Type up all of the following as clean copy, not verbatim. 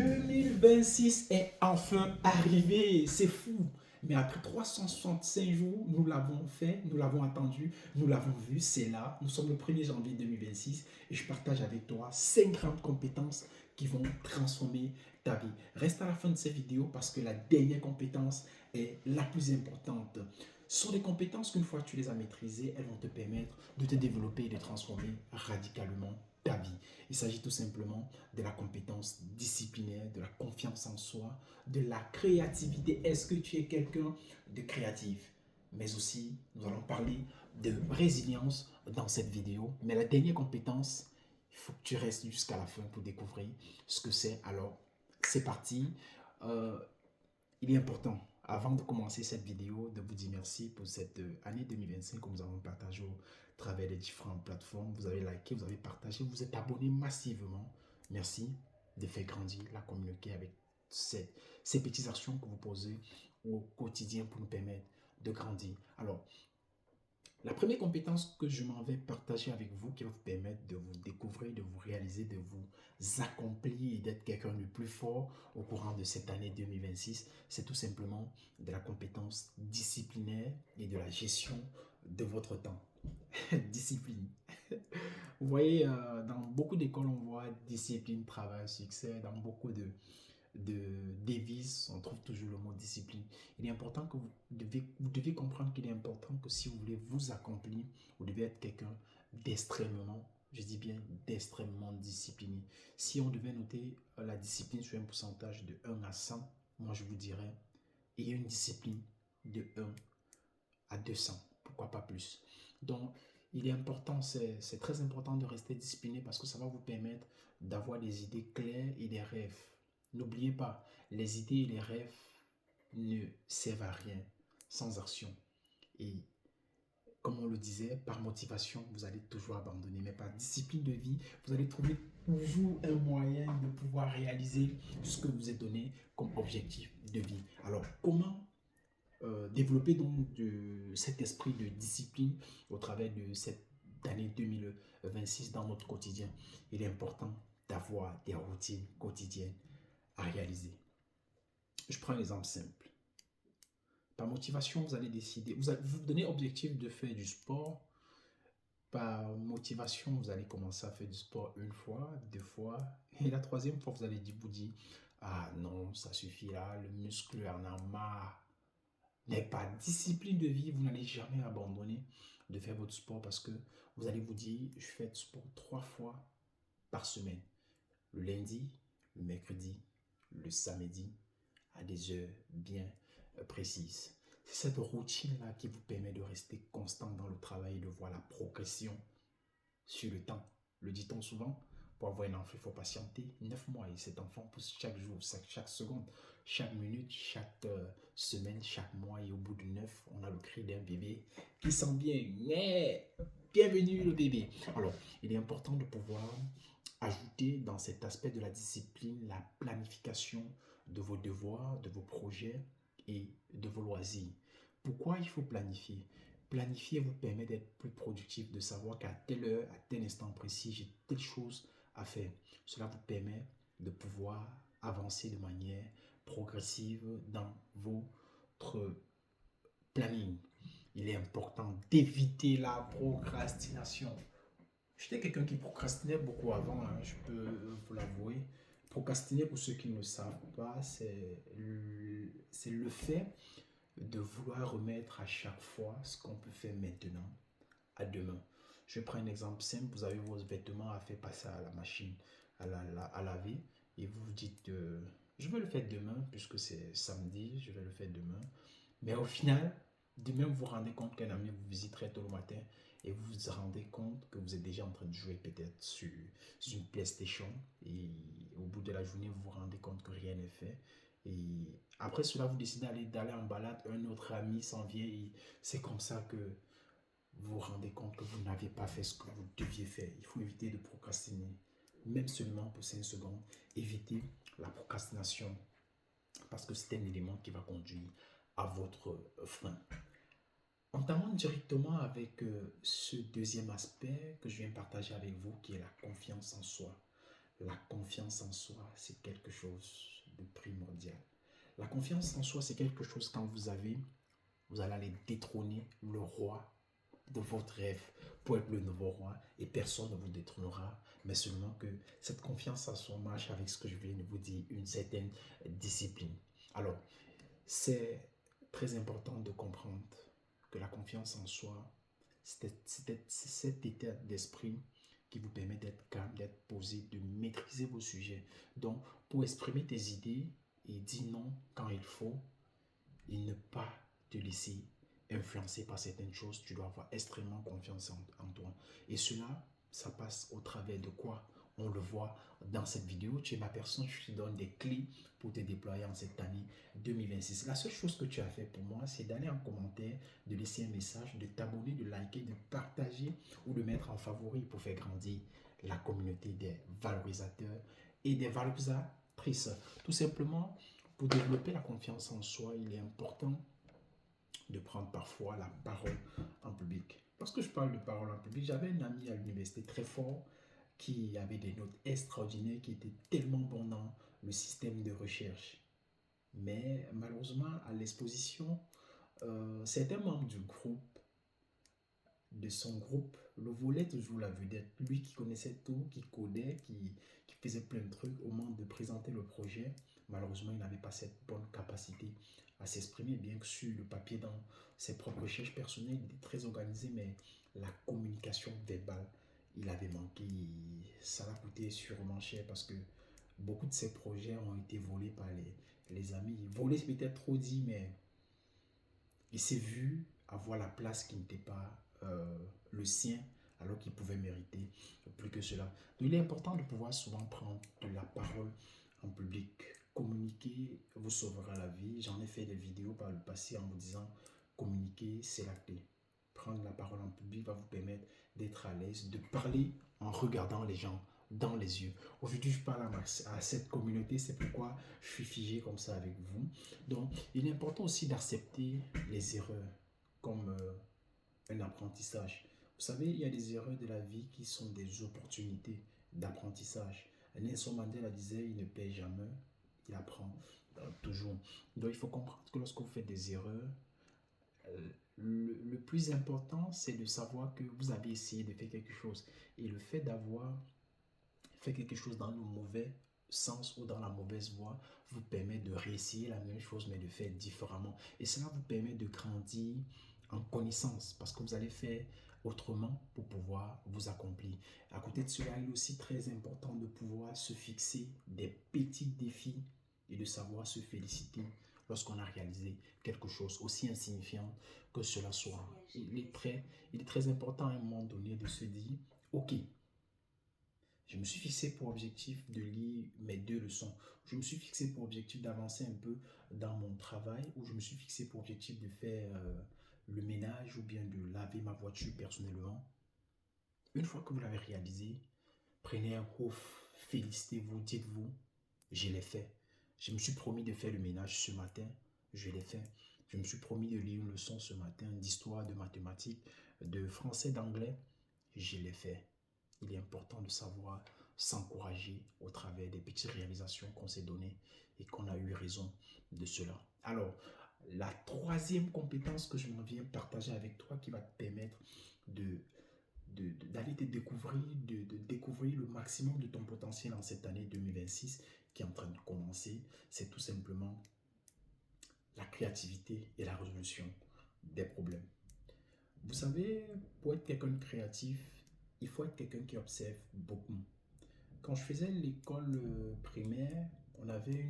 2026 est enfin arrivé, c'est fou. Mais après 365 jours, nous l'avons fait, nous l'avons attendu, nous l'avons vu, c'est là. Nous sommes le 1er janvier 2026 et je partage avec toi 5 grandes compétences qui vont transformer ta vie. Reste à la fin de cette vidéo parce que la dernière compétence est la plus importante. Ce sont des compétences qu'une fois que tu les as maîtrisées, elles vont te permettre de te développer et de transformer radicalement ta vie. Il s'agit tout simplement de la compétence disciplinaire, de la confiance en soi, de la créativité. Est-ce que tu es quelqu'un de créatif? Mais aussi, nous allons parler de résilience dans cette vidéo. Mais la dernière compétence, il faut que tu restes jusqu'à la fin pour découvrir ce que c'est. Alors, c'est parti. Euh, il est important, avant de commencer cette vidéo, de vous dire merci pour cette année 2025 que nous avons partagée au travers des différentes plateformes. Vous avez liké, vous avez partagé, vous êtes abonné massivement. Merci de faire grandir la communauté avec ces petites actions que vous posez au quotidien pour nous permettre de grandir. Alors, la première compétence que je m'en vais partager avec vous qui va vous permettre de vous découvrir, de vous réaliser, de vous accomplir et d'être quelqu'un de plus fort au courant de cette année 2026, c'est tout simplement de la compétence disciplinaire et de la gestion de votre temps. Discipline. Vous voyez, dans beaucoup d'écoles, on voit discipline, travail, succès. Dans beaucoup de devises, on trouve toujours le mot discipline. Il est important que vous devez comprendre qu'il est important que si vous voulez vous accomplir, vous devez être quelqu'un d'extrêmement, je dis bien d'extrêmement discipliné. Si on devait noter la discipline sur un pourcentage de 1 à 100, moi je vous dirais, ayez une discipline de 1 à 200, pourquoi pas plus. Donc, il est important, c'est très important de rester discipliné parce que ça va vous permettre d'avoir des idées claires et des rêves. N'oubliez pas, les idées et les rêves ne servent à rien sans action. Et comme on le disait, par motivation, vous allez toujours abandonner. Mais par discipline de vie, vous allez trouver toujours un moyen de pouvoir réaliser ce que vous êtes donné comme objectif de vie. Alors, comment développer donc cet esprit de discipline au travers de cette année 2026 dans notre quotidien? Il est important d'avoir des routines quotidiennes à réaliser. Je prends un exemple simple. Par motivation, vous allez décider, vous donnez objectif de faire du sport. Par motivation, vous allez commencer à faire du sport une fois, deux fois. Et la troisième fois, vous allez vous dire, ah non, ça suffit là, le muscle en a marre. Mais par discipline de vie, vous n'allez jamais abandonner de faire votre sport parce que vous allez vous dire, je fais du sport 3 fois par semaine. Le lundi, le mercredi, le samedi, à des heures bien précises. C'est cette routine-là qui vous permet de rester constant dans le travail et de voir la progression sur le temps. Le dit-on souvent, pour avoir un enfant, il faut patienter 9 mois et cet enfant pousse chaque jour, chaque seconde, chaque minute, chaque semaine, chaque mois et au bout de 9, on a le cri d'un bébé qui sent bien. Mais bienvenue le bébé. Alors, il est important de pouvoir ajouter dans cet aspect de la discipline la planification de vos devoirs, de vos projets et de vos loisirs. Pourquoi il faut planifier? Planifier vous permet d'être plus productif, de savoir qu'à telle heure, à tel instant précis, j'ai telle chose à faire. Cela vous permet de pouvoir avancer de manière progressive dans votre planning. Il est important d'éviter la procrastination. J'étais quelqu'un qui procrastinait beaucoup avant, hein, je peux vous l'avouer. Procrastiner, pour ceux qui ne le savent pas, c'est le fait de vouloir remettre à chaque fois ce qu'on peut faire maintenant à demain. Je prends un exemple simple, vous avez vos vêtements à faire passer à la machine à laver et vous vous dites je vais le faire demain puisque c'est samedi, je vais le faire demain. Mais au final, demain vous vous rendez compte qu'un ami vous visiterait tôt le matin et vous vous rendez compte que vous êtes déjà en train de jouer peut-être sur une PlayStation et au bout de la journée vous vous rendez compte que rien n'est fait. Et après cela, vous décidez d'aller en balade, un autre ami s'en vient et c'est comme ça que vous vous rendez compte que vous n'avez pas fait ce que vous deviez faire. Il faut éviter de procrastiner, même seulement pour 5 secondes. Évitez la procrastination parce que c'est un élément qui va conduire à votre frein. Entamons directement avec ce deuxième aspect que je viens partager avec vous qui est la confiance en soi. la confiance en soi, c'est quelque chose de primordial. La confiance en soi, c'est quelque chose quand vous allez aller détrôner le roi de votre rêve pour être le nouveau roi et personne ne vous détrônera, mais seulement que cette confiance en soi marche avec ce que je viens de vous dire, une certaine discipline. Alors, c'est très important de comprendre que la confiance en soi, c'est cet état d'esprit qui vous permet d'être calme, d'être posé, de maîtriser vos sujets. Donc, pour exprimer tes idées et dire non quand il faut, et ne pas te laisser influencer par certaines choses, tu dois avoir extrêmement confiance en toi. Et cela, ça passe au travers de quoi? On le voit dans cette vidéo. Tu es ma personne, je te donne des clés pour te déployer en cette année 2026. La seule chose que tu as fait pour moi, c'est d'aller en commentaire, de laisser un message, de t'abonner, de liker, de partager ou de mettre en favori pour faire grandir la communauté des valorisateurs et des valorisatrices. Tout simplement, pour développer la confiance en soi, il est important de prendre parfois la parole en public. Lorsque je parle de parole en public, j'avais un ami à l'université très fort qui avait des notes extraordinaires, qui était tellement bon dans le système de recherche. Mais malheureusement, à l'exposition, certains membres du groupe, de son groupe, le voulait toujours la vedette. Lui qui connaissait tout, qui codait, qui faisait plein de trucs, au moment de présenter le projet, malheureusement, il n'avait pas cette bonne capacité à s'exprimer, bien que sur le papier, dans ses propres recherches personnelles, il était très organisé, mais la communication verbale, il avait manqué. Ça l'a coûté sûrement cher parce que beaucoup de ses projets ont été volés par les amis. Volés, c'est peut-être trop dit, mais il s'est vu avoir la place qui n'était pas le sien, alors qu'il pouvait mériter plus que cela. Donc, il est important de pouvoir souvent prendre de la parole en public. Communiquer vous sauvera la vie. J'en ai fait des vidéos par le passé en vous disant communiquer, c'est la clé. Prendre la parole en public va vous permettre d'être à l'aise, de parler en regardant les gens dans les yeux. Aujourd'hui, je parle à cette communauté, c'est pourquoi je suis figé comme ça avec vous. Donc, il est important aussi d'accepter les erreurs comme un apprentissage. Vous savez, il y a des erreurs de la vie qui sont des opportunités d'apprentissage. Nelson Mandela disait, il ne paie jamais, il apprend toujours. Donc, il faut comprendre que lorsque vous faites des erreurs, le plus important, c'est de savoir que vous avez essayé de faire quelque chose. Et le fait d'avoir fait quelque chose dans le mauvais sens ou dans la mauvaise voie vous permet de réessayer la même chose mais de faire différemment. Et cela vous permet de grandir en connaissance parce que vous allez faire autrement pour pouvoir vous accomplir. À côté de cela, il est aussi très important de pouvoir se fixer des petits défis et de savoir se féliciter lorsqu'on a réalisé quelque chose aussi insignifiant que cela soit. Il est très important à un moment donné de se dire, ok, je me suis fixé pour objectif de lire mes 2 leçons. Je me suis fixé pour objectif d'avancer un peu dans mon travail ou je me suis fixé pour objectif de faire le ménage ou bien de laver ma voiture personnellement. Une fois que vous l'avez réalisé, prenez un ouf, félicitez-vous, dites-vous, je l'ai fait. Je me suis promis de faire le ménage ce matin, je l'ai fait. Je me suis promis de lire une leçon ce matin d'histoire, de mathématiques, de français, d'anglais, je l'ai fait. Il est important de savoir s'encourager au travers des petites réalisations qu'on s'est données et qu'on a eu raison de cela. Alors, la troisième compétence que je m'en viens partager avec toi qui va te permettre d'aller te découvrir, de découvrir le maximum de ton potentiel en cette année 2026 qui est en train de commencer, c'est tout simplement la créativité et la résolution des problèmes. Vous savez, pour être quelqu'un de créatif, il faut être quelqu'un qui observe beaucoup. Quand je faisais l'école primaire, on avait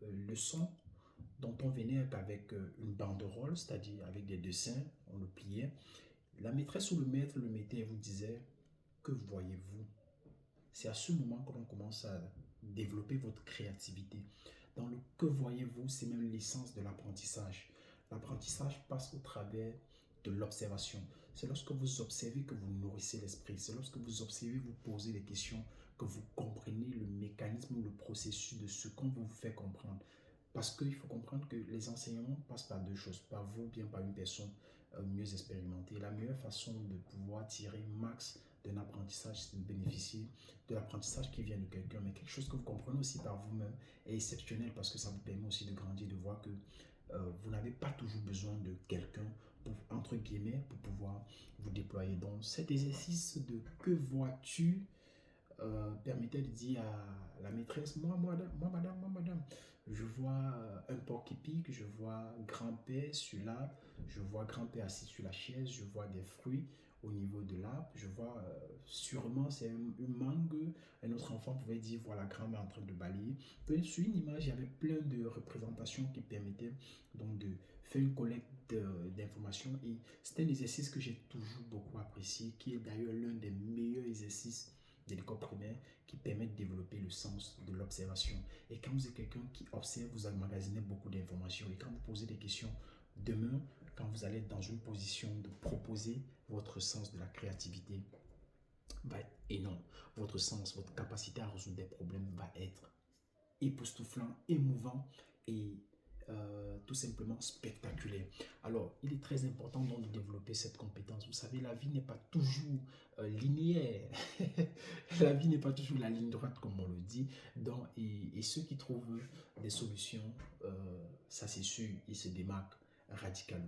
une leçon dont on venait avec une banderole, c'est-à-dire avec des dessins, on le pliait. La maîtresse ou le maître le mettait et vous disait, que voyez-vous? C'est à ce moment que l'on commence à développer votre créativité. Dans le que voyez-vous, c'est même l'essence de l'apprentissage. L'apprentissage passe au travers de l'observation. C'est lorsque vous observez que vous nourrissez l'esprit. C'est lorsque vous observez, vous posez des questions, que vous comprenez le mécanisme ou le processus de ce qu'on vous fait comprendre. Parce qu'il faut comprendre que les enseignements passent par 2 choses, par vous, bien par une personne mieux expérimentée. La meilleure façon de pouvoir tirer max d'un apprentissage, c'est de bénéficier de l'apprentissage qui vient de quelqu'un, mais quelque chose que vous comprenez aussi par vous-même est exceptionnel parce que ça vous permet aussi de grandir, de voir que vous n'avez pas toujours besoin de quelqu'un pour, entre guillemets, pour pouvoir vous déployer. Donc cet exercice de que vois-tu permettait de dire à la maîtresse, moi madame, je vois un porc qui pique, je vois grand-père sur l'arbre, je vois grand-père assis sur la chaise, je vois des fruits au niveau de l'arbre, je vois sûrement c'est une mangue, un autre enfant pouvait dire voilà grand-mère en train de balayer. Puis sur une image, il y avait plein de représentations qui permettaient donc de faire une collecte d'informations et c'est un exercice que j'ai toujours beaucoup apprécié, qui est d'ailleurs l'un des meilleurs exercices de l'école primaire qui permet de développer le sens de l'observation. Et quand vous êtes quelqu'un qui observe, vous emmagasinez beaucoup d'informations. Et quand vous posez des questions demain, quand vous allez être dans une position de proposer, votre sens de la créativité va être énorme. Votre sens, votre capacité à résoudre des problèmes va être époustouflant, émouvant et tout simplement spectaculaire. Alors, il est très important donc de développer cette compétence. Vous savez, la vie n'est pas toujours linéaire. La vie n'est pas toujours la ligne droite, comme on le dit. Donc, et ceux qui trouvent des solutions, ça c'est sûr, ils se démarquent radicalement.